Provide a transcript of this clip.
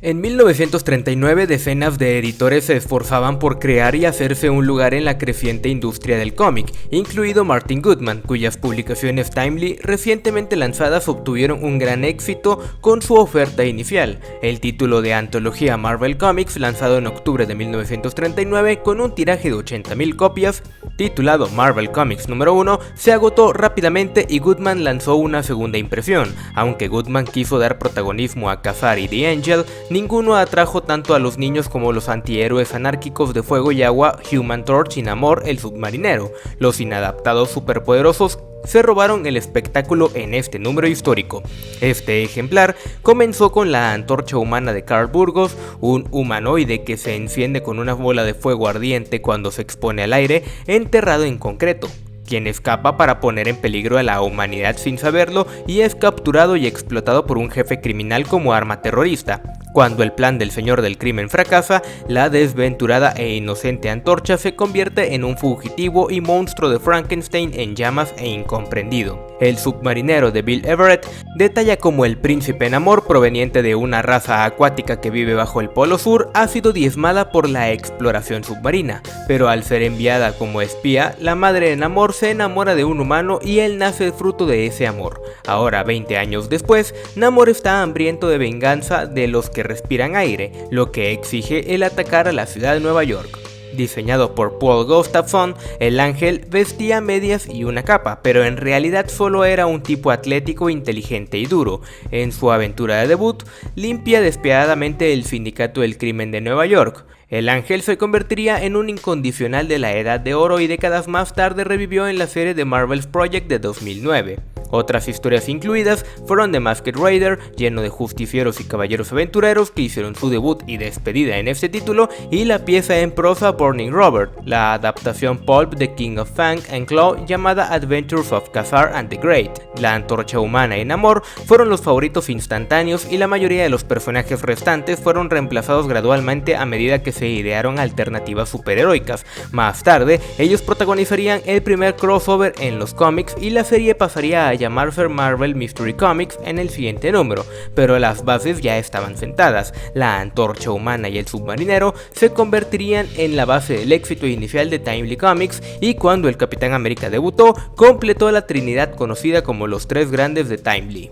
En 1939, decenas de editores se esforzaban por crear y hacerse un lugar en la creciente industria del cómic, incluido Martin Goodman, cuyas publicaciones Timely recientemente lanzadas obtuvieron un gran éxito con su oferta inicial. El título de antología Marvel Comics, lanzado en octubre de 1939 con un tiraje de 80.000 copias, titulado Marvel Comics número 1, se agotó rápidamente y Goodman lanzó una segunda impresión. Aunque Goodman quiso dar protagonismo a Ka-Zar y The Angel, ninguno atrajo tanto a los niños como los antihéroes anárquicos de fuego y agua Human Torch y Namor el submarinero. Los inadaptados superpoderosos se robaron el espectáculo en este número histórico. Este ejemplar comenzó con la antorcha humana de Carl Burgos, un humanoide que se enciende con una bola de fuego ardiente cuando se expone al aire, enterrado en concreto, quien escapa para poner en peligro a la humanidad sin saberlo y es capturado y explotado por un jefe criminal como arma terrorista. Cuando el plan del señor del crimen fracasa, la desventurada e inocente antorcha se convierte en un fugitivo y monstruo de Frankenstein en llamas e incomprendido. El submarinero de Bill Everett detalla cómo el príncipe Namor, proveniente de una raza acuática que vive bajo el Polo Sur, ha sido diezmada por la exploración submarina, pero al ser enviada como espía, la madre de Namor se enamora de un humano y él nace fruto de ese amor. Ahora, 20 años después, Namor está hambriento de venganza de los que respiran aire, lo que exige el atacar a la ciudad de Nueva York. Diseñado por Paul Gustafson, el ángel vestía medias y una capa, pero en realidad solo era un tipo atlético, inteligente y duro. En su aventura de debut, limpia despiadadamente el sindicato del crimen de Nueva York. El ángel se convertiría en un incondicional de la Edad de Oro y décadas más tarde revivió en la serie de Marvel's Project de 2009. Otras historias incluidas fueron The Masked Rider, lleno de justicieros y caballeros aventureros que hicieron su debut y despedida en este título, y la pieza en prosa Burning Robert, la adaptación pulp de King of Fang and Claw llamada Adventures of Ka-Zar and the Great. La antorcha humana y Namor fueron los favoritos instantáneos y la mayoría de los personajes restantes fueron reemplazados gradualmente a medida que se idearon alternativas superheroicas. Más tarde, ellos protagonizarían el primer crossover en los cómics y la serie pasaría a llamarse Marvel Mystery Comics en el siguiente número, pero las bases ya estaban sentadas. La antorcha humana y el submarinero se convertirían en la base del éxito inicial de Timely Comics, y cuando el Capitán América debutó, completó la trinidad conocida como los tres grandes de Timely.